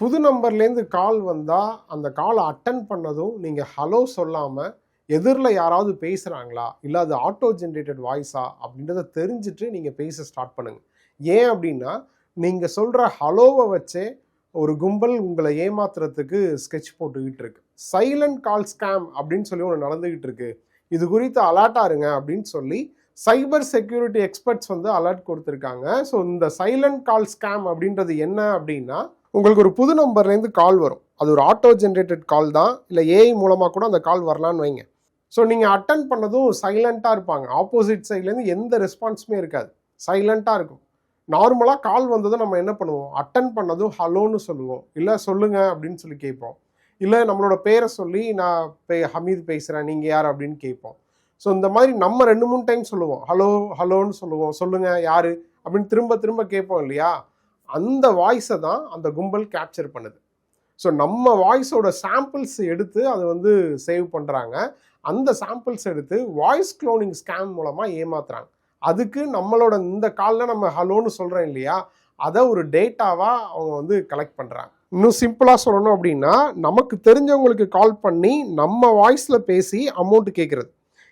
புது நம்பர்லேருந்து கால் வந்தால் அந்த காலை அட்டன் பண்ணதும் நீங்கள் ஹலோ சொல்லாமல் எதிரில் யாராவது பேசுகிறாங்களா இல்லை அது ஆட்டோ ஜென்ரேட்டட் வாய்ஸா அப்படின்றத தெரிஞ்சுட்டு நீங்கள் பேச ஸ்டார்ட் பண்ணுங்கள். ஏன் அப்படின்னா நீங்கள் சொல்கிற ஹலோவை வச்சே ஒரு கும்பல் உங்களை ஏமாத்துறதுக்கு ஸ்கெட்ச் போட்டுக்கிட்டு இருக்கு. சைலண்ட் கால் ஸ்கேம் அப்படின்னு சொல்லி ஒன்று நடந்துக்கிட்டு இருக்கு. இது குறித்து அலர்ட்டாக இருங்க அப்படின்னு சொல்லி சைபர் செக்யூரிட்டி எக்ஸ்பர்ட்ஸ் வந்து அலர்ட் கொடுத்துருக்காங்க. ஸோ இந்த சைலண்ட் கால் ஸ்கேம் அப்படின்றது என்ன அப்படின்னா, உங்களுக்கு ஒரு புது நம்பர்லேருந்து கால் வரும். அது ஒரு ஆட்டோ ஜென்ரேட்டட் கால் தான், இல்லை ஏஐ மூலமாக கூட அந்த கால் வரலான்னு வைங்க. ஸோ நீங்கள் அட்டன் பண்ணதும் சைலண்ட்டாக இருப்பாங்க. ஆப்போசிட் சைட்லேருந்து எந்த ரெஸ்பான்ஸுமே இருக்காது, சைலண்ட்டாக இருக்கும். நார்மலாக கால் வந்ததும் நம்ம என்ன பண்ணுவோம், அட்டன் பண்ணதும் ஹலோன்னு சொல்லுவோம், இல்லை சொல்லுங்கள் அப்படின்னு சொல்லி கேட்போம், இல்லை நம்மளோட பேரை சொல்லி நான் ஹமீத் பேசுகிறேன் நீங்கள் யார் அப்படின்னு கேட்போம். ஸோ இந்த மாதிரி நம்ம 2-3 டைம் சொல்லுவோம், ஹலோ ஹலோன்னு சொல்லுவோம், சொல்லுங்கள் யார் அப்படின்னு திரும்ப திரும்ப கேட்போம் இல்லையா. அந்த வாய்ஸை தான் அந்த கும்பல் கேப்சர் பண்ணுது. ஸோ நம்ம வாய்ஸோட சாம்பிள்ஸ் எடுத்து அதை வந்து சேவ் பண்ணுறாங்க. அந்த சாம்பிள்ஸ் எடுத்து வாய்ஸ் க்ளோனிங் ஸ்கேம் மூலமாக ஏமாத்துறாங்க. அதுக்கு நம்மளோட இந்த காலில் நம்ம ஹலோன்னு சொல்கிறோம் இல்லையா, அதை ஒரு டேட்டாவாக அவங்க வந்து கலெக்ட் பண்ணுறாங்க. இன்னும் சிம்பிளாக சொல்லணும் அப்படின்னா, நமக்கு தெரிஞ்சவங்களுக்கு கால் பண்ணி நம்ம வாய்ஸில் பேசி அமௌண்ட் கேட்குறது.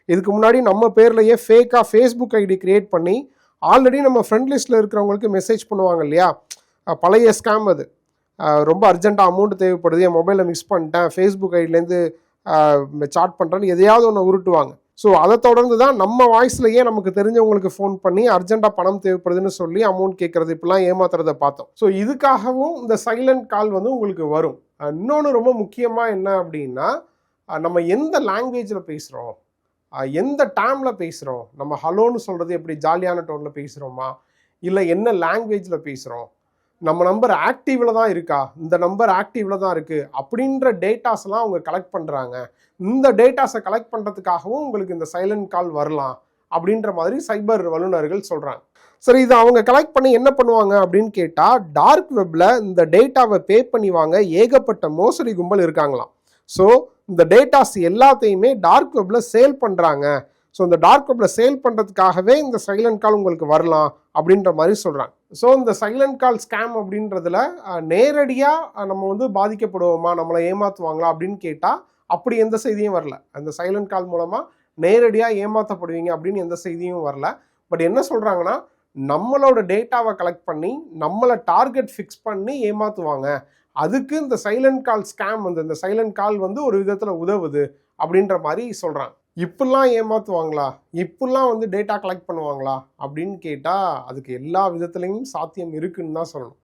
இதுக்கு முன்னாடி நம்ம பேர்லையே ஃபேக்காக ஃபேஸ்புக் ஐடி கிரியேட் பண்ணி ஆல்ரெடி நம்ம ஃப்ரெண்ட் லிஸ்ட்டில் இருக்கிறவங்களுக்கு மெசேஜ் பண்ணுவாங்க இல்லையா, பழைய ஸ்கேம் அது. ரொம்ப அர்ஜென்ட்டாக அமௌண்ட் தேவைப்படுது, என் மொபைலில் மிஸ் பண்ணிட்டேன், ஃபேஸ்புக் ஐடிலேருந்து சாட் பண்ணுறேன்னு எதையாவது ஒன்று உருட்டுவாங்க. ஸோ அதை தொடர்ந்து தான் நம்ம வாய்ஸ்லையே நமக்கு தெரிஞ்சவங்களுக்கு ஃபோன் பண்ணி அர்ஜென்ட்டாக பணம் தேவைப்படுதுன்னு சொல்லி அமௌண்ட் கேட்குறது, இப்படிலாம் ஏமாத்துறதை பார்த்தோம். ஸோ இதுக்காகவும் இந்த சைலண்ட் கால் வந்து உங்களுக்கு வரும். இன்னொன்று ரொம்ப முக்கியமாக என்ன அப்படின்னா, நம்ம எந்த லாங்குவேஜில் பேசுகிறோம், எந்த டைமில் பேசுகிறோம், நம்ம ஹலோன்னு சொல்கிறது எப்படி ஜாலியான டோனில் பேசுகிறோமா, இல்லை என்ன லாங்குவேஜில் பேசுகிறோம், நம்ம நம்பர் ஆக்டிவில் தான் இருக்கா, இந்த நம்பர் ஆக்டிவில் தான் இருக்குது அப்படின்ற டேட்டாஸ்லாம் அவங்க கலெக்ட் பண்ணுறாங்க. இந்த டேட்டாஸை கலெக்ட் பண்ணுறதுக்காகவும் உங்களுக்கு இந்த சைலண்ட் கால் வரலாம் அப்படின்ற மாதிரி சைபர் வல்லுநர்கள் சொல்கிறாங்க. சரி, இது அவங்க கலெக்ட் பண்ணி என்ன பண்ணுவாங்க அப்படின்னு கேட்டால், டார்க் வெப்பில் இந்த டேட்டாவை பே பண்ணி வாங்க ஏகப்பட்ட மோசடி கும்பல் இருக்காங்களாம். ஸோ இந்த டேட்டாஸ் எல்லாத்தையுமே டார்க் வெப்பில் சேல் பண்ணுறாங்க. ஸோ இந்த டார்க் வெப்பில் சேல் பண்ணுறதுக்காகவே இந்த சைலண்ட் கால் உங்களுக்கு வரலாம் அப்படின்ற மாதிரி சொல்கிறாங்க. ஸோ இந்த சைலண்ட் கால் ஸ்கேம் அப்படின்றதுல நேரடியாக நம்ம வந்து பாதிக்கப்படுவோமா, நம்மளை ஏமாற்றுவாங்களா அப்படின்னு கேட்டால் அப்படி எந்த செய்தியும் வரல. அந்த சைலண்ட் கால் மூலமாக நேரடியாக ஏமாற்றப்படுவீங்க அப்படின்னு எந்த செய்தியும் வரல. பட் என்ன சொல்கிறாங்கன்னா, நம்மளோட டேட்டாவை கலெக்ட் பண்ணி நம்மளை டார்கெட் ஃபிக்ஸ் பண்ணி ஏமாற்றுவாங்க. அதுக்கு இந்த சைலண்ட் கால் ஸ்கேம் வந்து இந்த சைலண்ட் கால் வந்து ஒரு விதத்தில் உதவுது அப்படின்ற மாதிரி சொல்கிறாங்க. இப்படிலாம் ஏமாற்றுவாங்களா, இப்படிலாம் வந்து டேட்டா கலெக்ட் பண்ணுவாங்களா அப்படின்னு கேட்டால் அதுக்கு எல்லா விதத்துலையும் சாத்தியம் இருக்குன்னு தான் சொல்லணும்.